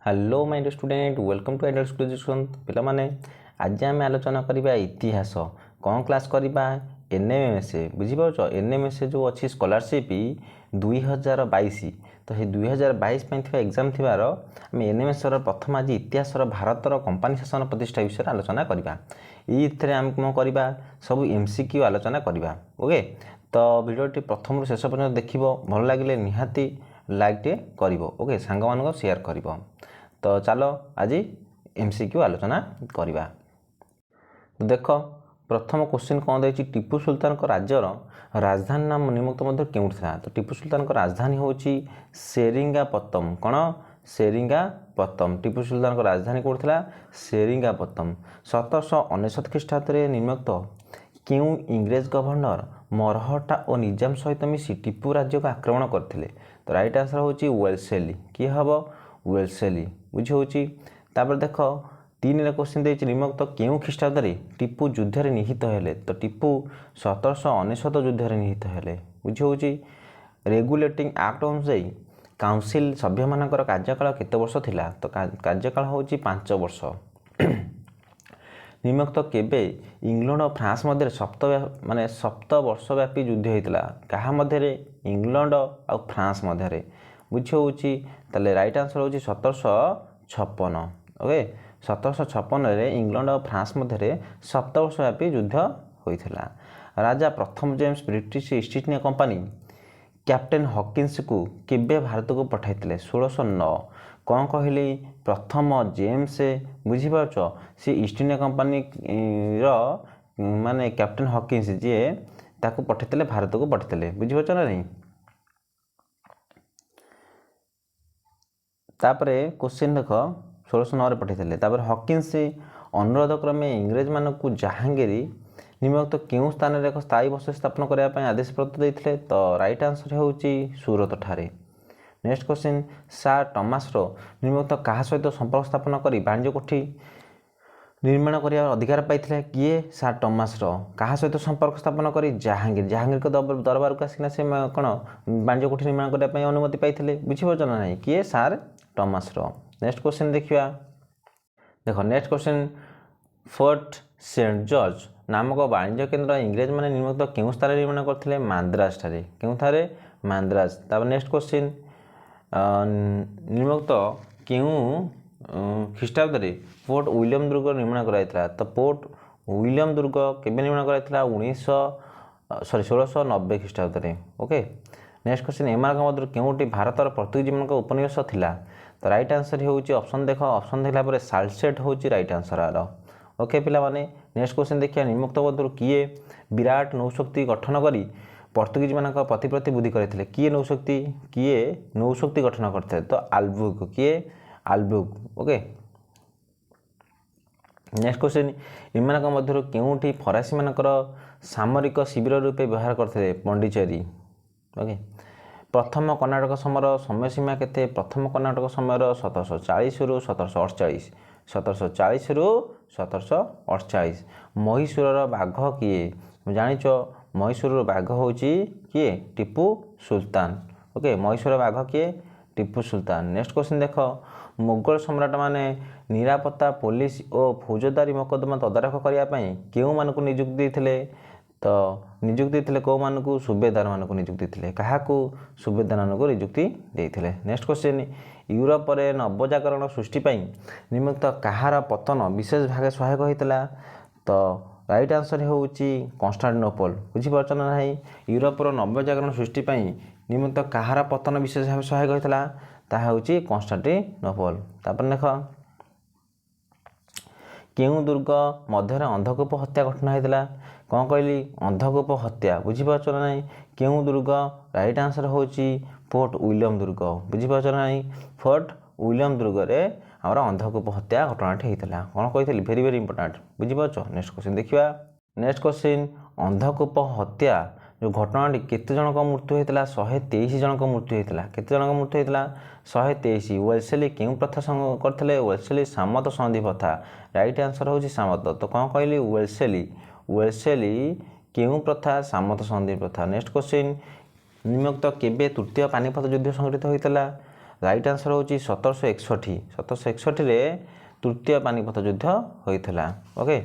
Hello my dear student welcome to ideal education पिला माने आज आम आलोचना करबा इतिहास कौन क्लास करबा एनएमएमएस बुझी पाउछ एनएमएमएस जो अच्छी स्कॉलरशिप 2022 तो हे 2022 पे थिबा एग्जाम थिबार हम एनएमएमएस रो प्रथम आज इतिहास रो भारत रो कंपनी शासन प्रतिष्ठा विषय आलोचना करबा इथरे हम कोन करबा सब एमसीक्यू आलोचना करबा ओके तो वीडियोटी प्रथम शेष पर्यंत देखिबो भल लागिले निहाती लाइक टे करिवो ओके सांग मानको शेयर करिवो तो चलो आज एमसीक्यू आलोचना करवा देख प्रथम क्वेश्चन कौन दे टीपू सुल्तान को राज्यर राजधानी नाम निम्नलिखित मध्य केउठ था तो टीपू सुल्तान को राजधानी होची सेरिंगापत्तम कौन सेरिंगापत्तम टीपू सुल्तान को राजधानी कौन था सेरिंगापत्तम 1799 ख्रीष्टाब्द निम्नलिखित क्यों इंग्रेज गवर्नर मरहटा और निजाम सहित मिसी टीपू राज्य को आक्रमण करते तो राइट आंसर होची वेल्सेली किए हम वेल्सेली बुझी होची तापर देख 3 क्वेश्चन दे निम्नलिखित क्यों ख्रीष्टाब्द टीपू युद्ध में निहित हेले तो टीपू 1799 युद्ध में निहित हेले बुझी होची रेगुलेटिंग एक्ट अनुसार काउंसिल सभ्य मानकर कार्यकाल केते वर्ष थिला तो कार्यकाल होची 5 वर्ष निम्नलिखित केबे इंग्लैंड और फ्रांस मध्य सप्त वर्ष व्यापी युद्ध होता क्या मध्य इंग्लैंड और फ्रांस मध्य बुझी होची ताले राइट आंसर होची 1756 ओके 1756 इंग्लैंड और फ्रांस मध्य सप्त वर्ष व्यापी युद्ध होता राजा प्रथम James British east India company captain Hawkins को केबे भारत को पठाइथिले 1609 कौन कहले प्रथम जेम्स बुझीपार सी ईस्ट इंडिया कंपनी माने कैप्टेन हॉकिंस जी ताको पठाइथिले भारत को पठाइथिले बुझीपार ना नहीं तापरे क्वेश्चन देख 1609 पठाइथिले तापर हॉकिंस अनुरोध क्रमे इंग्रेज मानक जहांगीर निम्नलिखित क्यों स्थान में एक स्थायी बस स्थापन करने आदेश प्रदत्त देते तो राइट आंसर होची सूरत ठारे नेक्स्ट क्वेश्चन सार टमास निम्नलिखित क्या सहित संपर्क स्थापन कर वाणिज्य कोठी निर्माण कर अधिकार पाई किए सार टमास क्या सहित संपर्क स्थापन कर जहांगीर जहांगीर को दरबार को आसिना से कौन वाणिज्य कोठी निर्माण करने अनुमति पाई बुझीपार ना नहीं किए सार टमास नेक्स्ट क्वेश्चन देखिए देख next question Fort Saint George नामक वाणिज्य केन्द्र इंग्रेज मैंने निम्नलिखित क्यों स्थान निर्माण करते माद्रास ठारे क्यों थारे माद्रास नेक्स्ट क्वेश्चन निम्नलिखित क्यों ख्रीष्टाब्द पोर्ट विलियम दुर्ग निर्माण कराइଥିଲା तो पोर्ट विलियम दुर्ग केबे निर्माण कराइଥିଲା 1690 ख्रीष्टाब्द ओके नेक्स्ट क्वेश्चन एमारक मध्य केउटी भारतर पोर्तुगीज मान उपनिवेश थिला तो राइट आंसर होची ऑप्शन देख ऑप्शन देखला पर सालसेट होची राइट आंसर आरो ओके पिला माने नेक्स्ट क्वेश्चन देखिया निम्नलिखित मध्य किए विराट नौशक्ति गठन करी पोर्तुगीज मान प्रतिप्रति बुद्धि करते किए नौशक्ति गठन करते तो आल्बुक किए आल्बुक ओके नेक्स्ट क्वेश्चन इमान मध्य केउठी फरासी मानकर सामरिक शिविर रूपे व्यवहार करते पंडिचेरी ओके प्रथम कर्णाटक समर समय सीमा केते प्रथम कर्णाटक समय 1740 रु 1748 1740 रु 1748 मैसूर बाघ किए जानिच मैसूर बाघ होची किए टीपू सुल्तान ओके मैसूर बाघ किए टीपू सुल्तान नेक्स्ट क्वेश्चन देख मुगल सम्राट माने निरापत्ता पुलिस और फौजदारी मकदमा तदारख करने क्यों मानक नियुक्ति देते तो नियुक्ति देते कौ मानक सुबेदार मानक नियुक्ति देते क्या सुबेदार मानक नियुक्ति देते नेक्स्ट क्वेश्चन यूरोप रे नवजागरण सृष्टि निम्नलिखित कहार पतन विशेष भाग सहायक होता तो राइट आंसर होची कन्स्टांटिनोपल बुझीपार ना नहीं यूरोप नवजागरण सृष्टि निम्नलिखित कहार पतन विशेष भाव सहायक होता ताहा होची कन्स्टांटिनोपल तापर देख केउं दुर्ग मध्य अंधकूप हत्या घटना होता कौन कहली अंधकूप हत्या बुझीपार ना नहीं केउं दुर्ग राइट आंसर होची फोर्ट विलियम दुर्ग बुझीपार ना नहीं फोर्ट विलियम दुर्ग रे आमर अंधकूप हत्या घटनाटी होता कौन कही भेरी भेरी इंपोर्टाट बुझीपार नेक्स्ट क्वेश्चन देखिए नेक्स्ट क्वेश्चन अंधकूप हत्या जो घटनाटी केते जनक मृत्यु होता 123 जनक मृत्यु होता केते जनक मृत्यु होता 123 वेल्सेली क्यों प्रथा करते वेल्सेली सामत संधि प्रथा राइट आंसर होची सामत तो कौन कहली वेल्सेली क्यों प्रथा सामत संधि प्रथा नेक्स्ट क्वेश्चन निम्नलिखित केबे तृतीय पानीपत युद्ध संघटित होता राइट आंसर हूँ 1761। 1761 तृतीय पानिपथ युद्ध होता। ओके,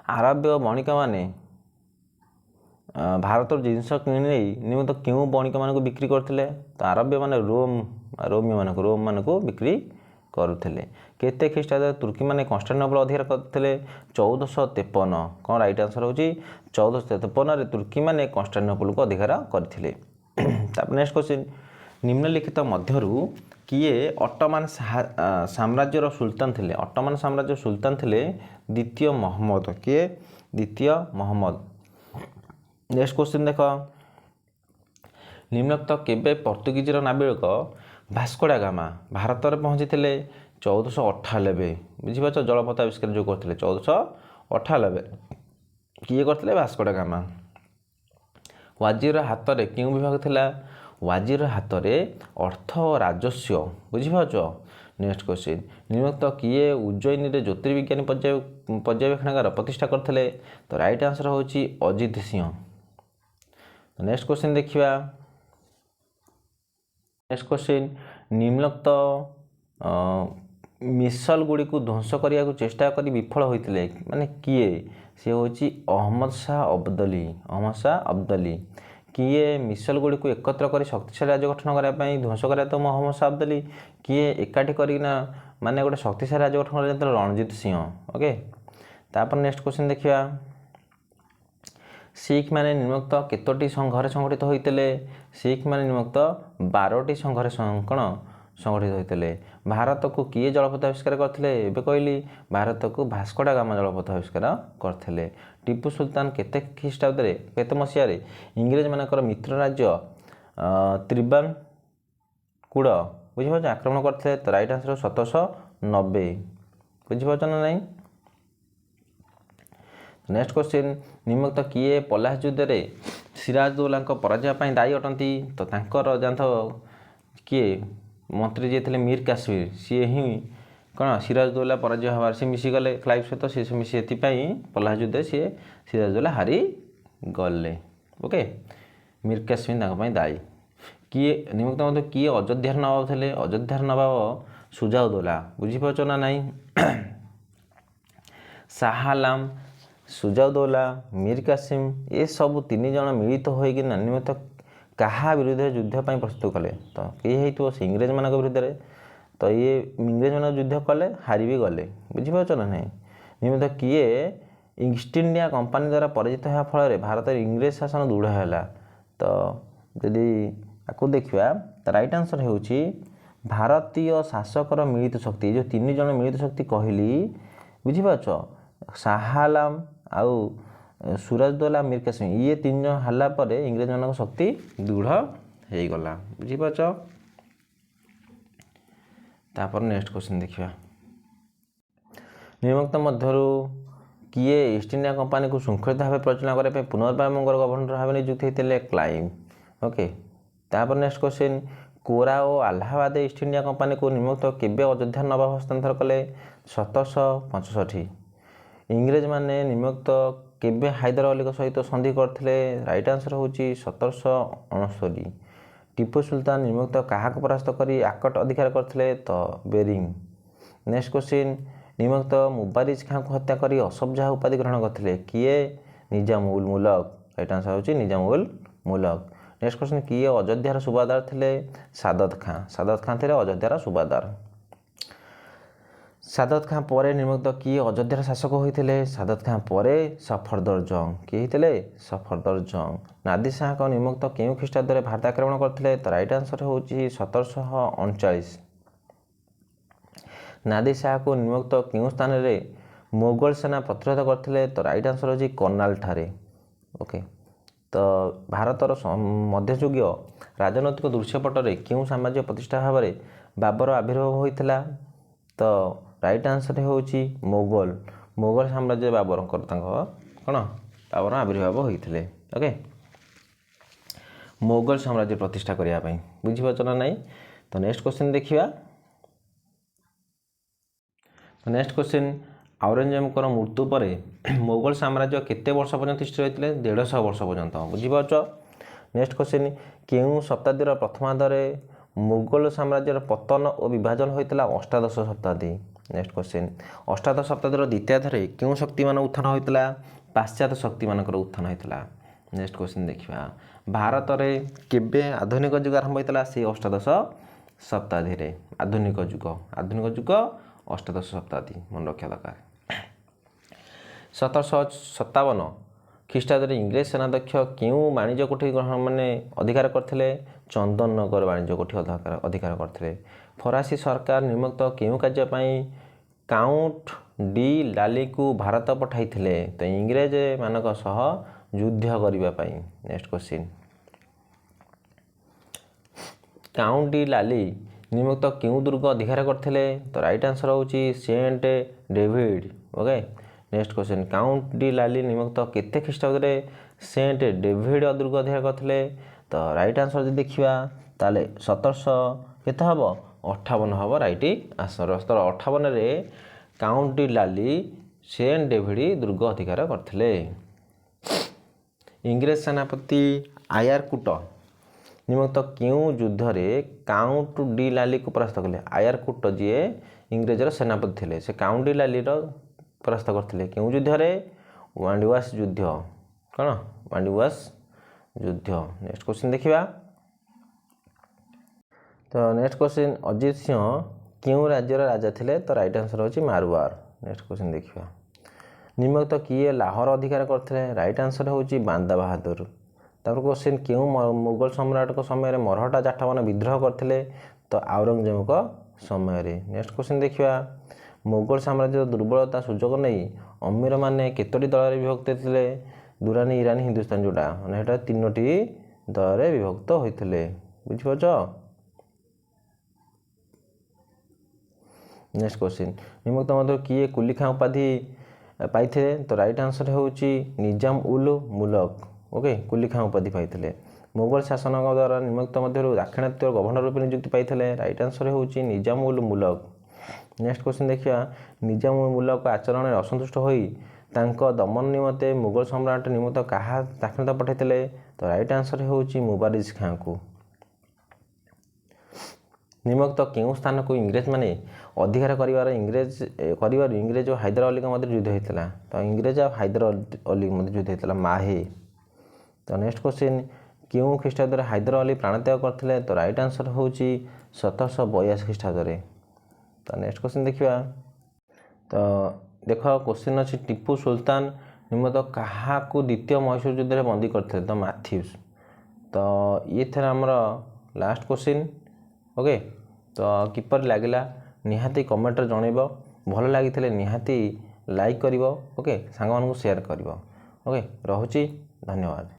आरब्य बणिक मैंने भारत जिनस किणी निमित्त क्यों बणिक मान बिक्री करते? तो आरब्य मान रोम मान बिक्री करुले। केते ख्रीष्टाब्द तुर्की मैंने कन्स्टान्टिनोपल अधिकार करते? 1453। कौन राइट आंसर हूँ 1453 तुर्की मैंने कन्स्टान्टिनोपल को अधिकार करते। नेक्स्ट क्वेश्चन, निम्नलिखित मध्यरु किए ऑटोमान साम्राज्यर सुल्तान थे? ऑटोमान साम्राज्य सुल्तान थे द्वितीय मोहम्मद। किए? द्वितीय मोहम्मद। नेक्स्ट क्वेश्चन देख, निम्नलिखित केबे पोर्तुगीज नाविक भास्को डा गामा भारत में पहुँची थे? 1498। बुझीपार जलपथ आविष्कार जो करते 1498 किए करते? भास्को डा गामा। वाजिर हाथ में क्यों विभाग थिला? वाजिर हाथ में अर्थ और राजस्व। बुझीपार। नेक्स्ट क्वेश्चन, निम्नलिखित किए उज्जयिनी रे ज्योतिर्विज्ञानी पर्यवेक्षणागार प्रतिष्ठा करते? तो राइट आंसर हूँ अजित सिंह। नेक्स्ट क्वेश्चन देखिए। नेक्स्ट क्वेश्चन, निम्नलिखित मिसल गुड़ी को ध्वंस करने को चेष्टा कर विफल होते माने किए? सी हूँ अहमद शाह अब्दाली। अहमद शाह अब्दाली। किए मिसल गुड़ी को एकत्र कर शक्तिशाली राज्य गठन करने ध्वंस कराया? तो अहमद शाह अब्दाली। किए एकाठी करना माने गोटे शक्तिशाली राज्य गठन कर रणजीत सिंह। ओके, तापर नेक्स्ट क्वेश्चन देखिए। सिख मैंने निम्नलिखित केतोटी संघरे संगठित होते? सिख मैंने निम्नलिखित 12टी संघरे कौन संगठित होते? भारत को किए जलपथ आविष्कार करते? एवं कहली भारत को भास्को डा गामा जलपथ आविष्कार करते। टीपू सुल्तान केते ख्रीष्टाब्द केते मसीह इंग्रेज मानकर मित्र राज्य त्रिबानकुड़ बुझीपार आक्रमण करते? तो राइट आंसर 1790। बुझीपार ना नहीं? नेक्स्ट क्वेश्चन, निम्नलिखित किए पलास युद्ध में सिराजदौल्ला पराजय दायी अटंती? तो तांकर जानथ किए मंत्री जी थे मीर काश्मीर, सी ही कौन सिराजदौल्ला पराजय हबार सी मिशीगले क्लाइव सहित सी मिशी पलास युद्ध सी सिराजदौल्ला हारी गले। ओके, मीर काश्मीर दायी। किए निम्नलिखित मध्य किए अयोध्यार नवाब थे? अयोध्यार नवाब सुजाउद्दौला। बुझीपार ना नहीं? शाह आलम, सुजाउद्दौला, मीर कासिम ये सब तीन जन मिलित होगी निम्नलिखित क्या विरुद्ध युद्ध पर प्रस्तुत कले? तो किए हो इंग्रेज मान विरुद्ध। तो ये इंग्रेज मान युद्ध कले हारी भी गले। बुझीपार ना नहीं? निम्नलिखित किए ईस्ट इंडिया कंपानी द्वारा पराजित होगा फल भारत इंग्रेज शासन दृढ़ है? तो जदि आपको देखा तो राइट आंसर हो भारतीय शासकर मिलित शक्ति। जो तीन जन मिलित शक्ति कहली बुझीपार, शाह आलम आउ सिराजदौल्ला मीर कासिम ये तीन जन हाला पर इंग्रेज मान शक्ति दृढ़ हो गला। बुझीपार। तापर नेक्स्ट क्वेश्चन देखिए। निम्नलिखित मध्यरु किए ईस्ट इंडिया कंपानी को श्रृंखलित भाव परिचालना करने पुनर्बार मंगल गवर्नर भाव नियुक्त होते? क्लाइव। ओके, तापर नेक्स्ट क्वेश्चन, कोरा और आलाहाबाद ईस्ट इंडिया कंपानी को निम्नलिखित केबे अयोध्या नवाब हस्तांतर कले? 1765। इंग्रेज माने निम्नलिखित केबे हैदर अली सहित संधि करते? राइट आंसर हूँ 1769। टीपू सुल्तान निम्नलिखित क्या परास्त कर आकट अधिकार करते? तो बेरिंग। नेक्स्ट क्वेश्चन, निम्नलिखित मुबारिज खां को हत्या कर असफ जाह उपाधि ग्रहण करते? किए? निजाम उल मुल्क। राइट आंसर हूँ निजाम उल मुल्क। नेक्स्ट क्वेश्चन, किए अयोध्यार सुबादार थे? सादत खां। सादत खां थे अयोध्यार सुबादार। सादत खां पर निम्नलिखित किए अयोध्यार शासक होते? सादत खां पर सफदर जंग। किए होते? सफदर जंग। नादिर शाह को निम्नलिखित क्यों ख्रीष्टाब्द भारत आक्रमण करते? तो राइट आंसर हूँ 1739। नादिर शाह को निम्नलिखित क्यों स्थान में मोगल सेना प्रतिरोध करते? तो राइट आंसर हूँ कर्नाल ठारे। ओके, तो भारतर मध्ययुगीय राजनैतिक दृश्यपटरे क्यों साम्राज्य प्रतिष्ठा भाव में बाबर आविर्भाव होता? तो राइट आंसर हूँ मोगल। मोगल साम्राज्य बाबर कौन बाबर आविर्भाव होते। ओके, मोगल साम्राज्य प्रतिष्ठा करने बुझीपार ना नहीं? तो नेक्स्ट क्वेश्चन देखिए। तो नेक्स्ट क्वेश्चन, औरंगजेब मृत्यु पर मोगल साम्राज्य केते वर्ष पर्यंत स्थिर होते? 150 वर्ष पर्यंत। बुझीपार। नेक्स्ट क्वेश्चन केउं शताब्दीर प्रथमार्धरे मुगल साम्राज्यर पतन और विभाजन होता अष्टादश शताब्दी। नेक्स्ट क्वेश्चन अष्टादश शताब्दीर द्वितीयार्धरे केउं शक्तिमान उत्थान होता पाश्चात्य शक्ति मानकर उत्थान होता। नेक्स्ट क्वेश्चन देखा भारत में केबे आधुनिक युग आरंभ होता से अष्टादश शताब्दी रे आधुनिक युग अष्टादश शताब्दी मन रखा दरकार। 1757 ख्रीष्टाब्द इंग्रेज सेनाध्यक्ष क्यों वाणिज्य कोठी ग्रहण माने अधिकार करथिले चंदननगर वाणिज्य कोठी अधिकार करथिले। फरासी सरकार निम्नलिखित क्यों कार्य पई काउंट डी लाली को भारत पठाइथिले तो इंग्रेज मानक सह युद्ध करिबा पई। Next question count de Lally निम्नलिखित क्यों दुर्ग अधिकार करथिले तो राइट आंसर होची saint David. Okay next question count de Lally निम्नलिखित केते ख्रीष्टाब्द रे सेंट डेविड दुर्ग अधिकार करथिले तो राइट आंसर जदि देखिबा ताले 1700 केते हबो 58 हबो राइट आंसर। 1758 रे काउंट डी लाली सेंट डेविड दुर्ग अधिकार करथिले। इंग्रेज सेनापति आयारकुट निम्नलिखित क्यों युद्ध रे काउंट डी लाली को परास्त कले। आयारकुट जी इंग्रेजर सेनापति थिले से काउंट डी लाली रो परास्त करथिले क्यों युद्ध रे वांडीवास युद्ध कौन वांडीवास युद्ध। नेक्स्ट क्वेश्चन देखिबा तो नेक्स्ट क्वेश्चन अजित सिंह क्यों राज्यर राजा थिले तो राइट आंसर होची मारवाड़। नेक्स्ट क्वेश्चन देखिबा निम्नलिखित किए लाहौर अधिकार करथिले राइट आंसर होची बांदा बहादुर। तापर क्वेश्चन क्यों मुगल सम्राट को समय मरहटा जाटमान विद्रोह करथिले तो औरंगजेब को समय रे। नेक्स्ट क्वेश्चन देखिबा मुगल साम्राज्य दुर्बलता सुजोग नहीं अमीर माने केतोटी दल विभक्त थिले दुरानी ईरानी हिंदुस्तान जोटा माने हेटा तीनोटी दल विभक्त होइथिले बुझि पाछो। नेक्स्ट क्वेश्चन निम्नलिखित मध्य किए कुली खां उपाधि पाइथे तो राइट आंसर होची निजाम उल मुल्क। ओके कुली खां उपाधि पाइथिले। मुगल शासक द्वारा निम्नलिखित मध्य दाक्षिणात्य गवर्नर रूप नियुक्ति पाइथिले राइट आंसर होची निजाम उल मुल्क। नेक्स्ट क्वेश्चन देखिए निजाम उल मुल्क आचरण में असंतुष्ट होई तांको दमन निमते मुगल सम्राट निमित्त कहा दाक्षिणात्य पठाइथिले तो राइट आंसर होची मुबारिज खां को। निम्नलिखित केउं स्थान को इंग्रेज माने अधिकार करिवार इंग्रेज और हैदर अली का मध्य युद्ध होता तो इंग्रेज और हैदर अली मध्य युद्ध होता माहे। तो नेक्स्ट क्वेश्चन क्यों ख्रीष्टाब्द हैदर अली प्राणत्याग करथिले तो राइट आंसर होची 1782 ख्रीष्टाब्द। तो नेक्स्ट क्वेश्चन देखिबा तो देख क्वेश्चन अच्छी टीपू सुल्तान निम्नलिखित कहा को द्वितीय मैसूर युद्ध में बंदी करथिले तो मैथ्यूस। तो ये थे आमर लास्ट क्वेश्चन। ओके तो किपर लागिला निहाती कमेंट जनइब भल लगी निहाती लाइक करिवो। ओके सांग मानकु शेयर करिवो। ओके रहुची धन्यवाद।